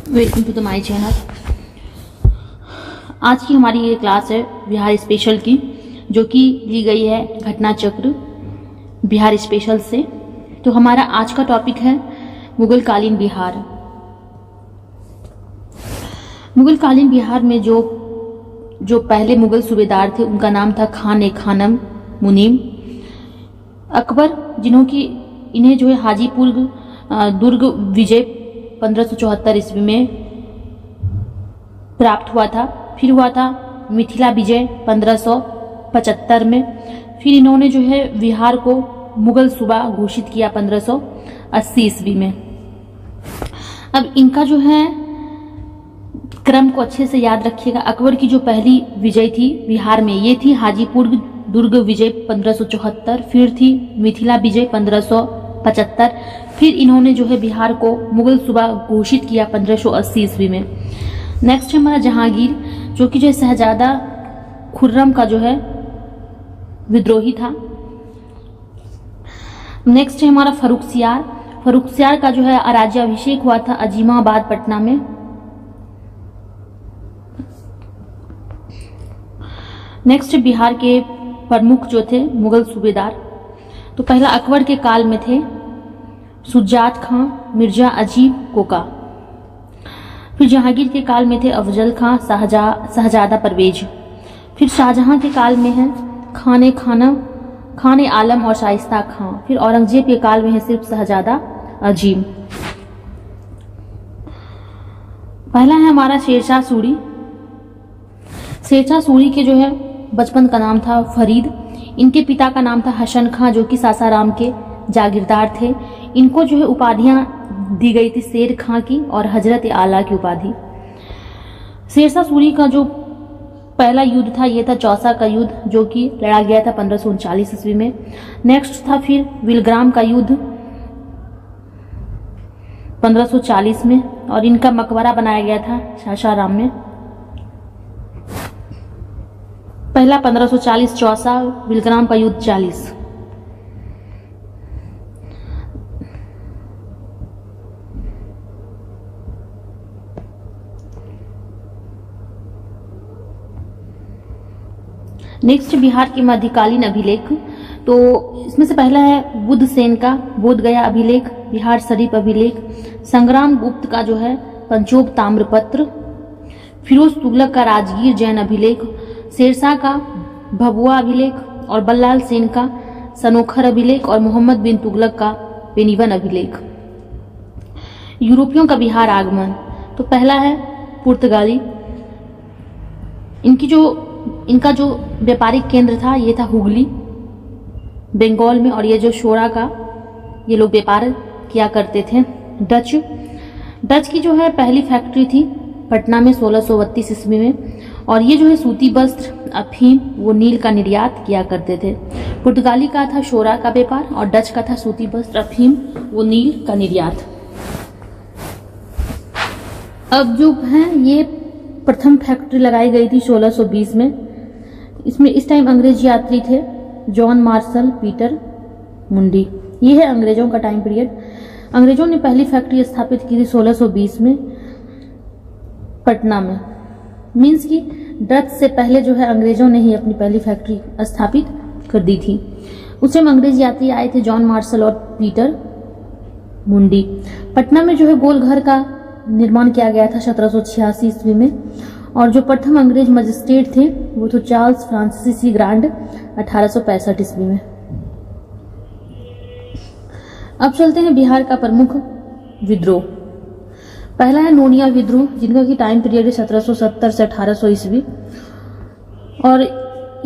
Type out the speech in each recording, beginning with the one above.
Welcome to the my channel. आज की हमारी ये क्लास है बिहार स्पेशल की, जो कि ली गई है घटना चक्र बिहार स्पेशल से। तो हमारा आज का टॉपिक है मुगल कालीन बिहार। मुगल कालीन बिहार में जो पहले मुगल सूबेदार थे उनका नाम था खान ए खानम मुनीम अकबर, इन्हें जो है हाजीपुर दुर्ग विजय 1574 ईस्वी में प्राप्त हुआ था। फिर हुआ था मिथिला विजय 1575 में। फिर इन्होंने जो है बिहार को मुगल सूबा घोषित किया 1580 ईस्वी में। अब इनका जो है क्रम को अच्छे से याद रखिएगा। अकबर की जो पहली विजय थी बिहार में, ये थी हाजीपुर दुर्ग विजय 1574, फिर थी मिथिला विजय 1575, फिर इन्होंने जो है बिहार को मुगल सूबा घोषित किया 1580 ईस्वी में। नेक्स्ट है हमारा जहांगीर, जो कि जो शहजादा खुर्रम का जो है विद्रोही था। नेक्स्ट है हमारा फर्रुखसियार। फर्रुखसियार का जो है राज्याभिषेक हुआ था अजीमाबाद पटना में। नेक्स्ट बिहार के प्रमुख जो थे मुगल सूबेदार, तो पहला अकबर के काल में थे सुजात खां, मिर्जा अजीब कोका। फिर जहांगीर के काल में थे अफजल खां, शहजादा परवेज। फिर शाहजहां के काल में है खान ए आलम और शाइस्ता खां। फिर औरंगजेब के काल में है सिर्फ शहजादा अजीम। पहला है हमारा शेरशाह सूरी। शेरशाह सूरी के जो है बचपन का नाम था फरीद। इनके पिता का नाम था हसन खां, जो कि सासाराम के जागीरदार थे। इनको जो है उपाधियां दी गई थी शेर खां की और हजरत आला की उपाधि। शेरशाह सूरी का जो पहला युद्ध था ये था चौसा का युद्ध, जो कि लड़ा गया था 1539 ईस्वी में। नेक्स्ट था फिर विलग्राम का युद्ध 1540 में, और इनका मकबरा बनाया गया था सासाराम में। पहला 1540 चौसा, विलग्राम का युद्ध 40। नेक्स्ट बिहार के मध्यकालीन अभिलेख, तो इसमें से पहला है बुद्ध सेन का बोध गया अभिलेख, बिहार शरीफ अभिलेख, संग्राम गुप्त का जो है पंचोब ताम्रपत्र, फिरोज तुगलक का राजगीर जैन अभिलेख, शेरशाह का भभुआ अभिलेख, और बल्लाल सेन का सनोखर अभिलेख, और मोहम्मद बिन तुगलक का बेनीवन अभिलेख। यूरोपियों का बिहार आगमन, तो पहला है पुर्तगाली। इनका जो व्यापारिक केंद्र था ये था हुगली बंगाल में, और ये जो शोरा का ये लोग व्यापार किया करते थे। डच की जो है पहली फैक्ट्री थी पटना में 1632 ईस्वी में, और ये जो है सूती वस्त्र, अफीम, वो नील का निर्यात किया करते थे। पुर्तगाली का था शोरा का व्यापार, और डच का था सूती वस्त्र, अफीम, वो नील का निर्यात। अब जो है ये प्रथम फैक्ट्री लगाई गई थी 1620 में। इसमें इस टाइम अंग्रेज यात्री थे जॉन मार्शल पीटर मुंडी। ये है अंग्रेजों का टाइम पीरियड। अंग्रेजों ने पहली फैक्ट्री स्थापित की थी 1620 में पटना में। मीन्स कि डच से पहले जो है अंग्रेजों ने ही अपनी पहली फैक्ट्री स्थापित कर दी थी। उस टाइम अंग्रेज यात्री आए थे जॉन मार्शल और पीटर मुंडी। पटना में जो है गोलघर का निर्माण किया गया था 1786 ईस्वी में, और जो प्रथम अंग्रेज मजिस्ट्रेट थे वो तो चार्ल्स फ्रांसिस सी ग्रांड 1865 ईस्वी में। अब चलते हैं बिहार का प्रमुख विद्रोह। पहला है नोनिया विद्रोह, जिनका की टाइम पीरियड है 1770 से 1800 ईस्वी, और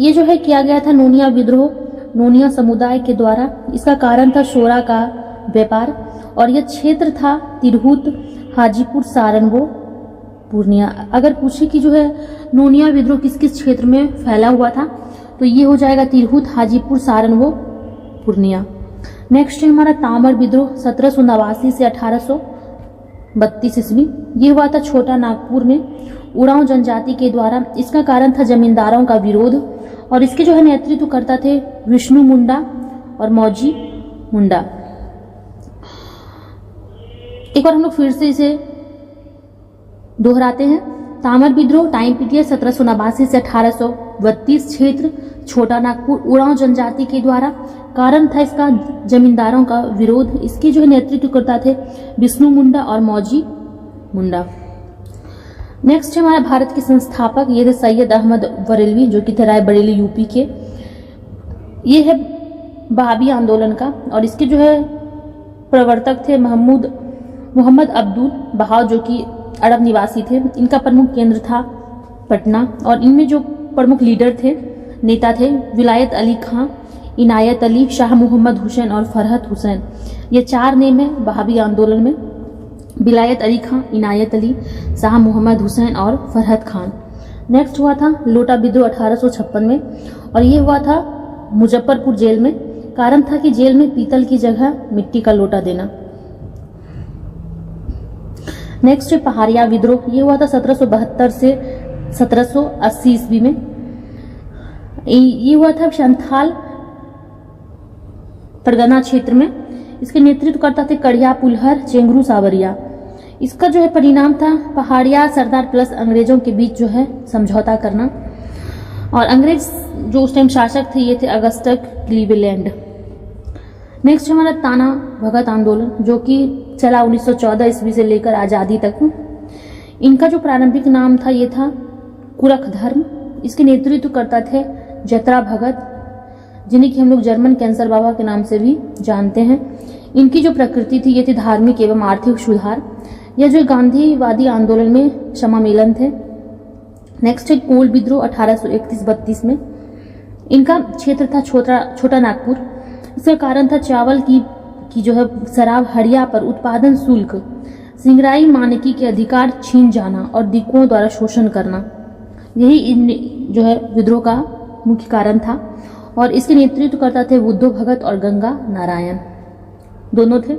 ये जो है किया गया था नोनिया विद्रोह नोनिया समुदाय के द्वारा। इसका कारण था शोरा का व्यापार, और यह क्षेत्र था तिरहुत, हाजीपुर, सारण, वो पूर्णिया। अगर पूछे कि जो है नोनिया विद्रोह किस किस क्षेत्र में फैला हुआ था, तो ये हो जाएगा तिरहुत, हाजीपुर, सारण, वो पूर्णिया। नेक्स्ट है हमारा तामर विद्रोह 1789 से 1832 ईस्वी। ये हुआ था छोटा नागपुर में उरांव जनजाति के द्वारा। इसका कारण था जमींदारों का विरोध, और इसके जो है नेतृत्व करता थे विष्णु मुंडा और मौजी मुंडा। एक बार हम लोग फिर से इसे दोहराते हैं। तामर विद्रोह टाइम पीरियड 1789 से 1832, क्षेत्र छोटा नागपुर, उरांव जनजाति के द्वारा। कारण था इसका जमींदारों का विरोध। इसके जो नेतृत्वकर्ता थे विष्णु मुंडा और मौजी मुंडा। नेक्स्ट है हमारा भारत के संस्थापक, ये थे सैयद अहमद बरेलवी, जो कि थे रायबरेली यूपी के। ये है वहाबी आंदोलन का, और इसके जो है प्रवर्तक थे मोहम्मद अब्दुल बहाव, जो कि अरब निवासी थे। इनका प्रमुख केंद्र था पटना, और इनमें जो प्रमुख लीडर थे, नेता थे, विलायत अली खां, इनायत अली, शाह मोहम्मद हुसैन और फरहत हुसैन। ये 4 नेम है वहाबी आंदोलन में, विलायत अली खां, इनायत अली, शाह मोहम्मद हुसैन और फरहत खान। नेक्स्ट हुआ था लोटा विद्रोह 1856 में, और ये हुआ था मुजफ्फरपुर जेल में। कारण था कि जेल में पीतल की जगह मिट्टी का लोटा देना। नेक्स्ट है पहाड़िया विद्रोह, ये हुआ था 1772 से 1780 ईस्वी में। ये हुआ था संथाल परगना क्षेत्र में। इसके नेतृत्व करता थे कड़िया पुलहर चेंगरू सावरिया। इसका जो है परिणाम था पहाड़िया सरदार प्लस अंग्रेजों के बीच जो है समझौता करना, और अंग्रेज जो उस टाइम शासक थे ये थे अगस्टस क्लीवेलैंड। नेक्स्ट हमारा ताना भगत आंदोलन, जो कि चला 1914 ईस्वी से लेकर आज़ादी तक। इनका जो प्रारंभिक नाम था ये था कुरख धर्म। इसके नेतृत्व करता थे जतरा भगत, जिन्हें कि हम लोग जर्मन कैंसर बाबा के नाम से भी जानते हैं। इनकी जो प्रकृति थी ये थी धार्मिक एवं आर्थिक सुधार। यह जो गांधीवादी आंदोलन में समामेलन थे। नेक्स्ट है कोल विद्रोह 1831-32 में। इनका क्षेत्र था छोटा नागपुर। इसका कारण था चावल की जो है शराब हड़िया पर उत्पादन शुल्क, सिंगराई मानकी के अधिकार छीन जाना और दिकुओं द्वारा शोषण करना, यही इन जो है विद्रोह का मुख्य कारण था। और इसके नेतृत्व करता थे बुद्धो भगत और गंगा नारायण, दोनों थे।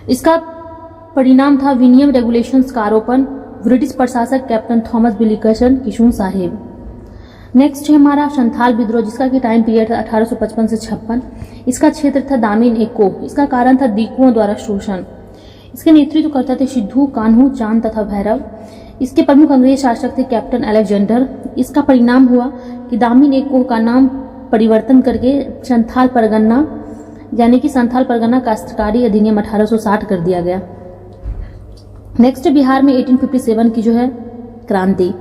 इसका परिणाम था विनियम रेगुलेशंस का आरोपण, ब्रिटिश प्रशासक कैप्टन थॉमस विलिकसन किशुन साहेब। नेक्स्ट है हमारा संथाल विद्रोह, जिसका कि टाइम पीरियड था 1855 से 56। इसका क्षेत्र था दामिन एको। इसका कारण था दिकुओं द्वारा शोषण। इसके नेतृत्व करता थे सिद्धू, कान्हू, चांद तथा भैरव। इसके प्रमुख अंग्रेज शासक थे कैप्टन अलेक्जेंडर। इसका परिणाम हुआ कि दामिन एको का नाम परिवर्तन करके संथाल परगना यानी कि संथाल परगना काश्तकारी अधिनियम 1860 कर दिया गया। नेक्स्ट बिहार में 1857 की जो है क्रांति।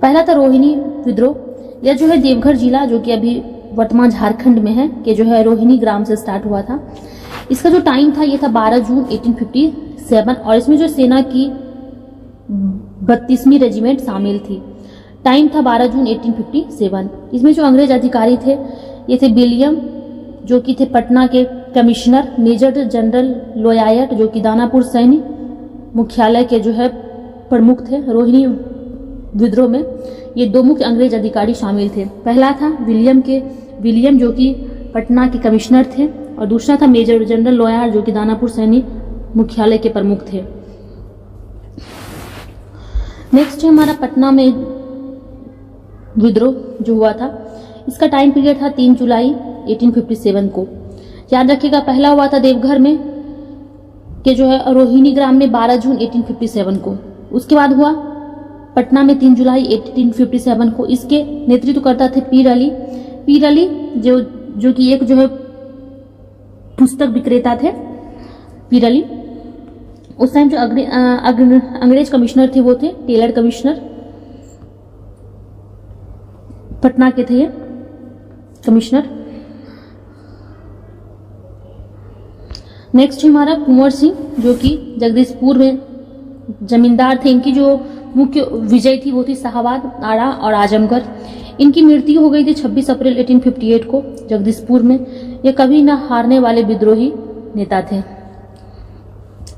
पहला था रोहिणी विद्रोह। यह जो है देवघर जिला, जो कि अभी वर्तमान झारखंड में है, कि जो है रोहिणी ग्राम से स्टार्ट हुआ था। इसका जो टाइम था ये था 12 जून 1857, और इसमें जो सेना की 32वीं रेजिमेंट शामिल थी। टाइम था 12 जून 1857। इसमें जो अंग्रेज अधिकारी थे ये थे विलियम, जो कि थे पटना के कमिश्नर, मेजर जनरल लोयायट, जो कि दानापुर सैन्य मुख्यालय के जो है प्रमुख थे। रोहिणी विद्रोह में ये 2 मुख्य अंग्रेज अधिकारी शामिल थे। पहला था विलियम, जो कि पटना के कमिश्नर थे, और दूसरा था मेजर जनरल लोयार, जो कि दानापुर सैन्य मुख्यालय के प्रमुख थे। नेक्स्ट है हमारा पटना में विद्रोह जो हुआ था। इसका टाइम पीरियड था 3 जुलाई 1857 को। याद रखिएगा, पहला हुआ था देवघर में कि जो है रोहिणी ग्राम में 12 जून 1857 को। उसके बाद हुआ पटना में 3 जुलाई 1857 को। इसके नेतृत्व करता थे पीर अली जो कि एक जो है पुस्तक विक्रेता थे पीर अली। उस टाइम जो अंग्रेज कमिश्नर थे वो थे टेलर कमिश्नर, पटना के थे ये कमिश्नर। नेक्स्ट हमारा कुंवर सिंह, जो कि जगदीशपुर में जमींदार थे। इनकी जो मुख्य विजय थी वो थी शाहाबाद, आरा और आजमगढ़। इनकी मृत्यु हो गई थी 26 अप्रैल 1858 को जगदीशपुर में। ये कभी न हारने वाले विद्रोही नेता थे।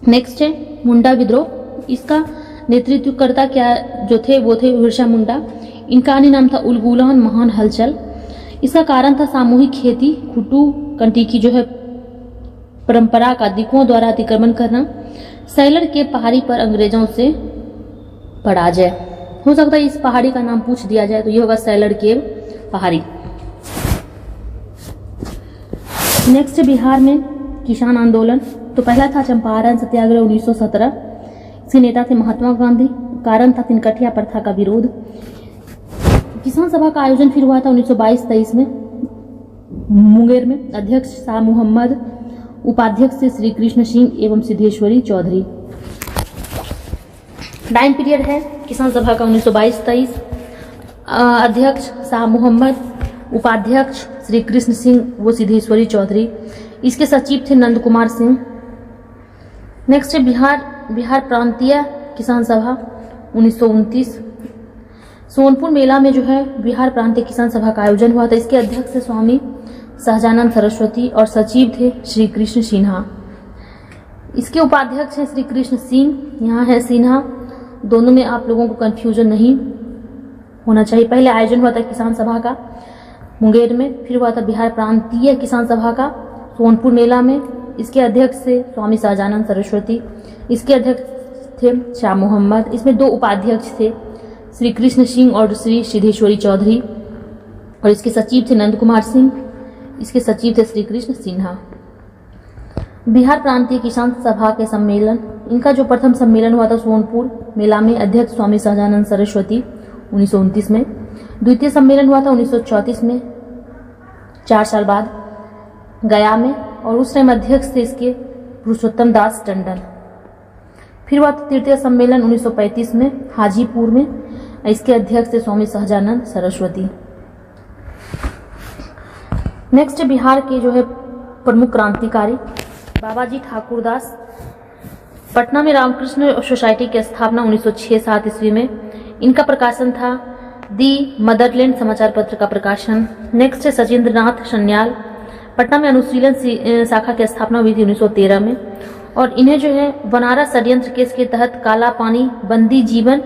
नेक्स्ट है मुंडा विद्रोह। इसका नेतृत्वकर्ता क्या जो थे वो थे बिरसा मुंडा। इनका अन्य नाम था उलगुलान महान हलचल। इसका कारण था सामूहिक खेती, खुटू कंटी की जो है परंपरा का दिकुओं द्वारा अतिक्रमण करना, सैलर के पहाड़ी पर अंग्रेजों से पराजय। हो सकता है इस पहाड़ी का नाम पूछ दिया जाए तो ये होगा सैलर के पहाड़ी। नेक्स्ट बिहार में किसान आंदोलन। तो पहला था चंपारण सत्याग्रह 1917। से नेता थे महात्मा गांधी। कारण था तिनकठिया प्रथा का विरोध। किसान सभा का आयोजन फिर हुआ था 1922-23 में मुंगेर में। अध्यक्ष शाह मोहम्मद, उपाध्यक्ष से श्री कृष्ण सिंह एवं सिद्धेश्वरी चौधरी। टाइम पीरियड है किसान सभा का 1922-23। अध्यक्ष शाह मोहम्मद, उपाध्यक्ष श्री कृष्ण सिंह व सिद्धेश्वरी चौधरी। इसके सचिव थे नंद कुमार सिंह। नेक्स्ट है बिहार प्रांतीय किसान सभा 1929। सोनपुर मेला में जो है बिहार प्रांतीय किसान सभा का आयोजन हुआ था। इसके अध्यक्ष थे स्वामी सहजानंद सरस्वती और सचिव थे श्री कृष्ण सिन्हा। इसके उपाध्यक्ष हैं श्री कृष्ण सिंह, यहाँ है सिन्हा। दोनों में आप लोगों को कंफ्यूजन नहीं होना चाहिए। पहले आयोजन हुआ था किसान सभा का मुंगेर में, फिर हुआ था बिहार प्रांतीय किसान सभा का सोनपुर मेला में। इसके अध्यक्ष थे स्वामी सहजानंद सरस्वती। इसके अध्यक्ष थे शाह मोहम्मद। इसमें 2 उपाध्यक्ष थे, श्री कृष्ण सिंह और श्री सिद्धेश्वरी चौधरी। और इसके सचिव थे नंद कुमार सिंह। इसके सचिव थे श्री कृष्ण सिन्हा। बिहार प्रांतीय किसान सभा के सम्मेलन, इनका जो प्रथम सम्मेलन हुआ था सोनपुर मेला में, अध्यक्ष स्वामी सहजानंद सरस्वती 1929 में। द्वितीय सम्मेलन हुआ था 1934 में, 4 साल बाद गया में, और उस टाइम अध्यक्ष थे इसके पुरुषोत्तम दास टंडन। फिर हुआ था तृतीय सम्मेलन 1935 में हाजीपुर में। इसके अध्यक्ष थे स्वामी सहजानंद सरस्वती। नेक्स्ट बिहार के जो है प्रमुख क्रांतिकारी बाबाजी ठाकुरदास। पटना में रामकृष्ण सोसाइटी की स्थापना 1906-07 ईस्वी में। इनका प्रकाशन था दी मदरलैंड समाचार पत्र का प्रकाशन। नेक्स्ट है सचिंद्र नाथ सन्याल। पटना में अनुशीलन शाखा की स्थापना हुई थी 1913 में। और इन्हें जो है बनारस षड्यंत्र केस के तहत काला पानी बंदी जीवन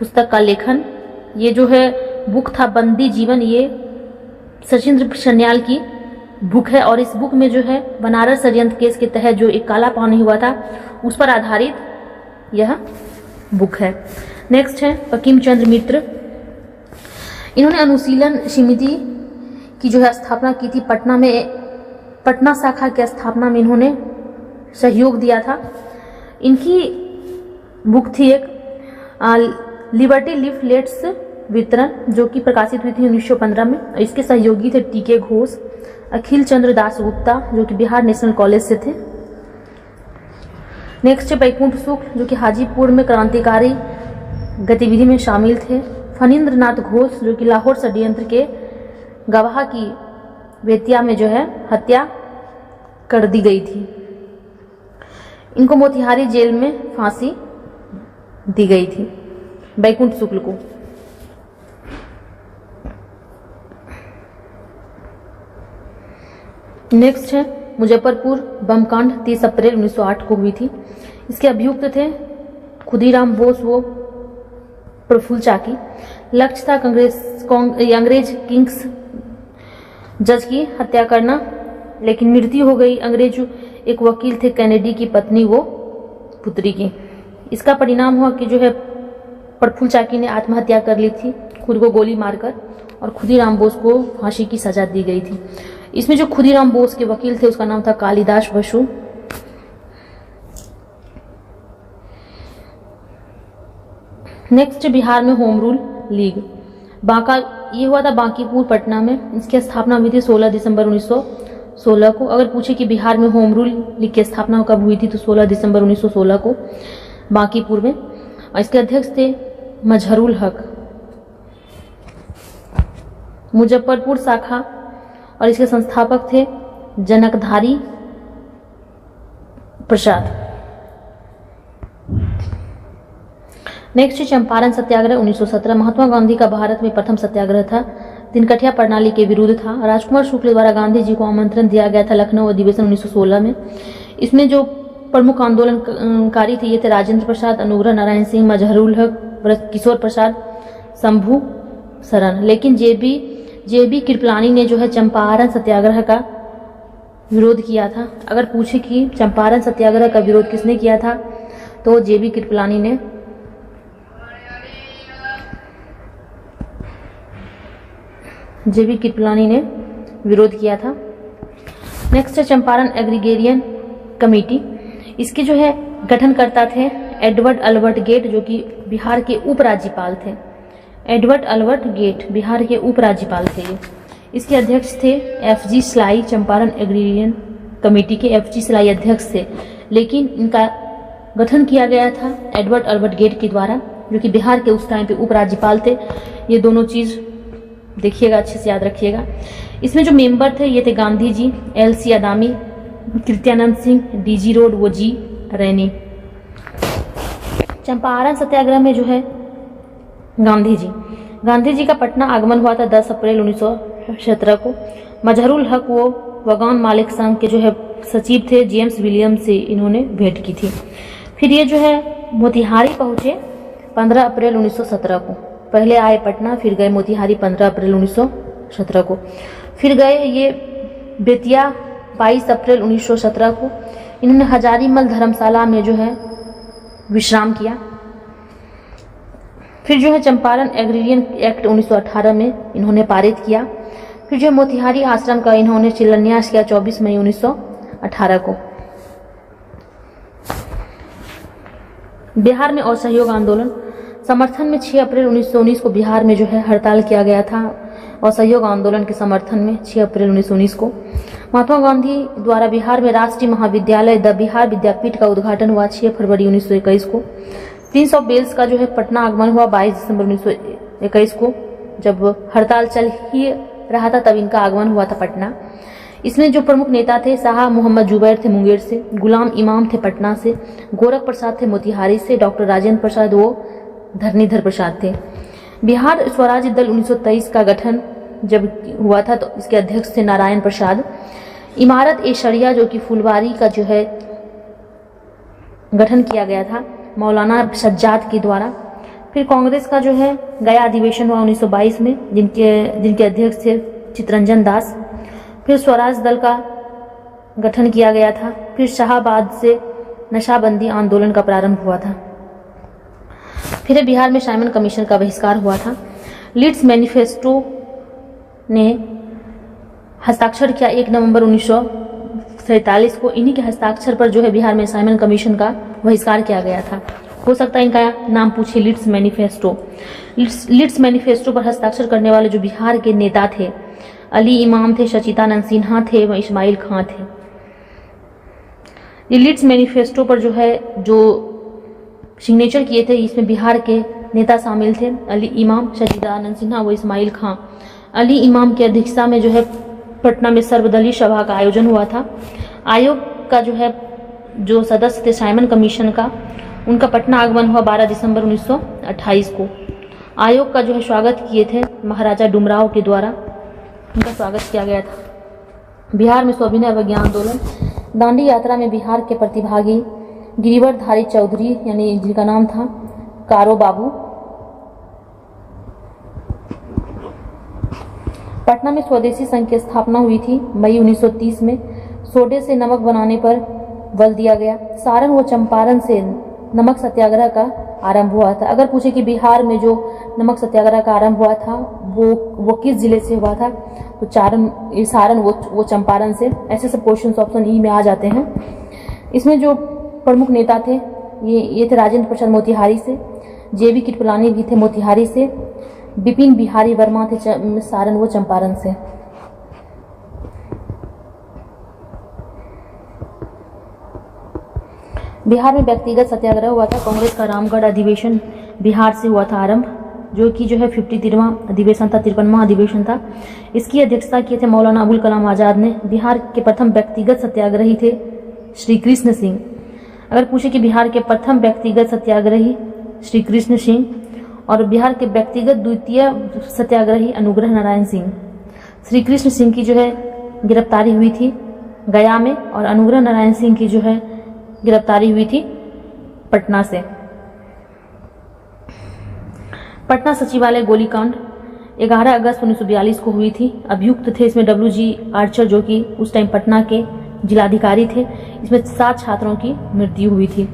पुस्तक का लेखन, ये जो है बुक था बंदी जीवन, ये सचिंद्र सन्याल की बुक है। और इस बुक में जो है बनारस षड्यंत्र केस के तहत जो एक काला पानी हुआ था उस पर आधारित यह बुक है। नेक्स्ट है बंकिम चंद्र मित्र। इन्होंने अनुशीलन समिति की जो है स्थापना की थी पटना में। पटना शाखा की स्थापना में इन्होंने सहयोग दिया था। इनकी बुक थी एक लिबर्टी लीफलेट्स वितरण, जो कि प्रकाशित हुई थी 1915 में। इसके सहयोगी थे टी के घोष, अखिल चंद्र दास गुप्ता, जो कि बिहार नेशनल कॉलेज से थे। नेक्स्ट है बैकुंठ शुक्ल, जो कि हाजीपुर में क्रांतिकारी गतिविधि में शामिल थे। फणींद्र नाथ घोष, जो कि लाहौर षड्यंत्र के गवाह की बेतिया में जो है हत्या कर दी गई थी। इनको मोतिहारी जेल में फांसी दी गई थी बैकुंठ शुक्ल को। नेक्स्ट है मुजफ्फरपुर बम कांड 30 अप्रैल 1908 को हुई थी। इसके अभियुक्त थे खुदीराम बोस व प्रफुल्ल चाकी। लक्ष्य था अंग्रेज किंग्स जज की हत्या करना, लेकिन मृत्यु हो गई अंग्रेज एक वकील थे कैनेडी की पत्नी वो पुत्री की। इसका परिणाम हुआ कि जो है प्रफुल्ल चाकी ने आत्महत्या कर ली थी खुद को गोली मारकर, और खुदीराम बोस को फांसी की सजा दी गई थी। इसमें जो खुदीराम बोस के वकील थे उसका नाम था कालिदास बसु। नेक्स्ट बिहार में होम रूल लीग बांका, ये हुआ था बांकीपुर पटना में। इसकी स्थापना हुई थी 16 दिसंबर 1916 को। अगर पूछे कि बिहार में होम रूल लीग की स्थापना कब हुई थी तो 16 दिसंबर 1916 को बांकीपुर में। और इसके अध्यक्ष थे मजहरुल हक। मुजफ्फरपुर शाखा और इसके संस्थापक थे जनकधारी प्रसाद। नेक्स्ट चंपारण सत्याग्रह 1917। महात्मा गांधी का भारत में प्रथम सत्याग्रह था। तिनकठिया प्रणाली के विरुद्ध था। राजकुमार शुक्ल द्वारा गांधी जी को आमंत्रण दिया गया था लखनऊ अधिवेशन 1916 में। इसमें जो प्रमुख आंदोलनकारी थे ये थे राजेंद्र प्रसाद, अनुग्रह नारायण सिंह, मजहरुल हक, किशोर प्रसाद, शंभू शरण। लेकिन जेबी कृपलानी ने जो है चंपारण सत्याग्रह का विरोध किया था। अगर पूछे कि चंपारण सत्याग्रह का विरोध किसने किया था तो जेबी कृपलानी ने। जेबी कृपलानी ने विरोध किया था। नेक्स्ट है चंपारण एग्रीगेरियन कमेटी। इसके जो है गठनकर्ता थे एडवर्ड अल्बर्ट गेट, जो कि बिहार के उपराज्यपाल थे। एडवर्ड अल्बर्ट गेट बिहार के उपराज्यपाल थे ये। इसके अध्यक्ष थे FG sly, Champaran agrarian committee के FG स्लाई अध्यक्ष थे, लेकिन इनका गठन किया गया था एडवर्ड अल्बर्ट गेट के द्वारा, जो कि बिहार के उस टाइम पे उपराज्यपाल थे। ये दोनों चीज़ देखिएगा, अच्छे से याद रखिएगा। इसमें जो मेंबर थे ये थे गांधी जी, LC अदामी, कृत्यानंद सिंह, DG रोड, वो जी रैनी। चंपारण सत्याग्रह में जो है गांधी जी का पटना आगमन हुआ था 10 अप्रैल 1917 को। मजहरुल हक वो वगान मालिक संघ के जो है सचिव थे, जेम्स विलियम से इन्होंने भेंट की थी। फिर ये जो है मोतिहारी पहुंचे 15 अप्रैल 1917 को। पहले आए पटना, फिर गए मोतिहारी 15 अप्रैल 1917 को। फिर गए ये बेतिया 22 अप्रैल 1917 को। इन्होंने हजारीमल धर्मशाला में जो है विश्राम किया। फिर जो है चंपारण एग्रीरियन एक्ट 1918 में इन्होंने पारित किया। फिर जो मोतिहारी आश्रम का इन्होंने शिलान्यास किया 24 मई 1918 को। बिहार में असहयोग आंदोलन समर्थन में 6 अप्रैल 1919 को बिहार में जो है हड़ताल किया गया था। असहयोग आंदोलन के समर्थन में 6 अप्रैल 1919 को महात्मा गांधी द्वारा बिहार में राष्ट्रीय महाविद्यालय द बिहार विद्यापीठ का उद्घाटन हुआ 6 फरवरी 1921 को। 300 बेल्स का जो है पटना आगमन हुआ 22 दिसंबर 1921 को। जब हड़ताल चल ही रहा था तब इनका आगमन हुआ था पटना। इसमें जो प्रमुख नेता थे शाह मोहम्मद जुबैर थे मुंगेर से, गुलाम इमाम थे पटना से, गोरख प्रसाद थे मोतिहारी से, डॉक्टर राजेंद्र प्रसाद वो धरणीधर प्रसाद थे। बिहार स्वराज्य दल 1923 का गठन जब हुआ था तो इसके अध्यक्ष थे नारायण प्रसाद। इमारत ए शरिया जो कि फुलवारी का जो है गठन किया गया था मौलाना सज्जाद के द्वारा। फिर कांग्रेस का जो है गया अधिवेशन हुआ 1922 में, जिनके अध्यक्ष थे चितरंजन दास। फिर स्वराज दल का गठन किया गया था। फिर शाहबाद से नशाबंदी आंदोलन का प्रारंभ हुआ था। फिर बिहार में साइमन कमीशन का बहिष्कार हुआ था। लीड्स मैनिफेस्टो ने हस्ताक्षर किया 1 नवंबर 1947 को। इन्हीं के हस्ताक्षर पर जो है बिहार में साइमन कमीशन का बहिष्कार किया गया था। हो सकता है इनका नाम पूछे, लीड्स मैनिफेस्टो। लीड्स मैनिफेस्टो पर हस्ताक्षर करने वाले जो बिहार के नेता थे अली इमाम थे, सचिदानंद सिन्हा थे व इस्माइल खां थे। ये लीड्स मैनिफेस्टो पर जो है जो सिग्नेचर किए थे इसमें बिहार के नेता शामिल थे अली इमाम, सचिदानंद सिन्हा व इस्माइल खां। अली इमाम की अध्यक्षता में जो है पटना में सर्वदलीय सभा का आयोजन हुआ था। आयोग का जो है जो सदस्य थे साइमन कमीशन का, उनका पटना आगमन हुआ 12 दिसंबर 1928 को। आयोग का जो है स्वागत किए थे महाराजा डुमराव के द्वारा, उनका स्वागत किया गया था। बिहार में स्वाभिनय व ज्ञान आंदोलन दांडी यात्रा में बिहार के प्रतिभागी गिरिवरधारी चौधरी यानी जिनका नाम था कारो बाबू। पटना में स्वदेशी संघ की स्थापना हुई थी मई 1930 में। सोडे से नमक बनाने पर बल दिया गया। सारण व चंपारण से नमक सत्याग्रह का आरंभ हुआ था। अगर पूछे कि बिहार में जो नमक सत्याग्रह का आरंभ हुआ था वो किस जिले से हुआ था, तो सारण वो चंपारण से। ऐसे सब क्वेश्चन ऑप्शन ई में आ जाते हैं। इसमें जो प्रमुख नेता थे ये थे राजेंद्र प्रसाद मोतिहारी से, JB कृपलानी भी थे मोतिहारी से, बिपिन बिहारी वर्मा थे सारण व चंपारण से। बिहार में व्यक्तिगत सत्याग्रह हुआ था। कांग्रेस का रामगढ़ अधिवेशन बिहार से हुआ था आरंभ, जो कि जो है 53वां अधिवेशन था, 53वां अधिवेशन था। इसकी अध्यक्षता किए थे मौलाना अबुल कलाम आजाद ने। बिहार के प्रथम व्यक्तिगत सत्याग्रही थे श्री कृष्ण सिंह। अगर पूछे कि बिहार के प्रथम व्यक्तिगत सत्याग्रही श्री कृष्ण सिंह और बिहार के व्यक्तिगत द्वितीय सत्याग्रही अनुग्रह नारायण सिंह। श्री कृष्ण सिंह की जो है गिरफ्तारी हुई थी गया में और अनुग्रह नारायण सिंह की जो है गिरफ्तारी हुई थी पटना से। पटना सचिवालय गोलीकांड 11 अगस्त 1942 को हुई थी। अभियुक्त थे इसमें WG आर्चर जो कि उस टाइम पटना के जिलाधिकारी थे। इसमें 7 छात्रों की मृत्यु हुई थी।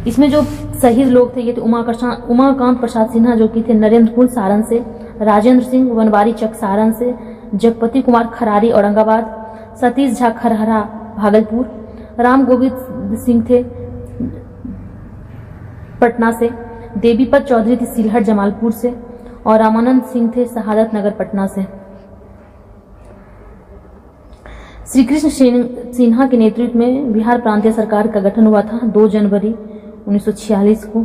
इसमें जो शहीद लोग थे ये थे उमाकांत प्रसाद सिन्हा जो कि थे नरेंद्रपुर सारण से, राजेंद्र सिंह वनवारी चक सारण से, जगपति कुमार खरारी औरंगाबाद, सतीश झा खरहरा भागलपुर, राम गोविंद सिंह थे पटना से, देवीपत चौधरी थी सिलहट जमालपुर से और रामानंद सिंह थे शहादत नगर पटना से। श्री कृष्ण सिन्हा के नेतृत्व में बिहार प्रांतीय सरकार का गठन हुआ था 2 जनवरी 1946 को।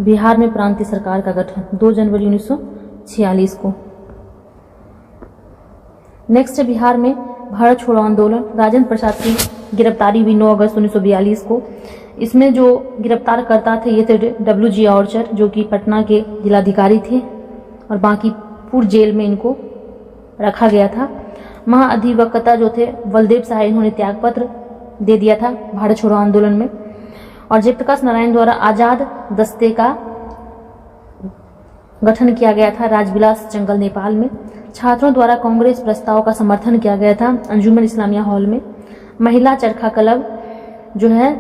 बिहार में प्रांतीय सरकार का गठन 2 जनवरी 1946 को। नेक्स्ट है बिहार में भारत छोड़ो आंदोलन। राजेंद्र प्रसाद की गिरफ्तारी हुई 9 अगस्त 1942 को। इसमें जो गिरफ्तार करता थे ये थे WG ऑर्चर, जो कि पटना के जिलाधिकारी थे, और बांकीपुर जेल में इनको रखा गया था। महाअधिवक्ता जो थे बलदेव सहाय, इन्होंने त्यागपत्र दे दिया था भारत छोड़ो आंदोलन में। और जयप्रकाश नारायण द्वारा आजाद दस्ते का गठन किया गया था राजविलास जंगल नेपाल में। छात्रों द्वारा कांग्रेस प्रस्ताव का समर्थन किया गया था अंजुमन इस्लामिया हॉल में। महिला चरखा क्लब जो है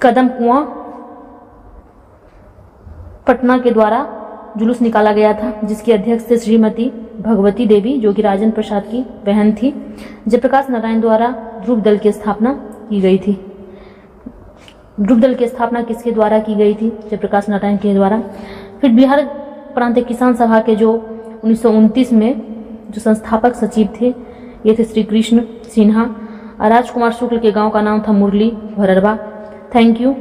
कदम कुआं पटना के द्वारा जुलूस निकाला गया था, जिसकी अध्यक्ष थे श्रीमती भगवती देवी, जो कि राजेंद्र प्रसाद की बहन थी। जयप्रकाश नारायण द्वारा ध्रुव दल की स्थापना की गई थी। ध्रुव दल की स्थापना किसके द्वारा की गई थी? जयप्रकाश नारायण के द्वारा। फिर बिहार प्रांतीय किसान सभा के जो 1929 में जो संस्थापक सचिव थे ये थे श्री कृष्ण सिन्हा। राजकुमार शुक्ल के गांव का नाम था मुरली भररवा। Thank you.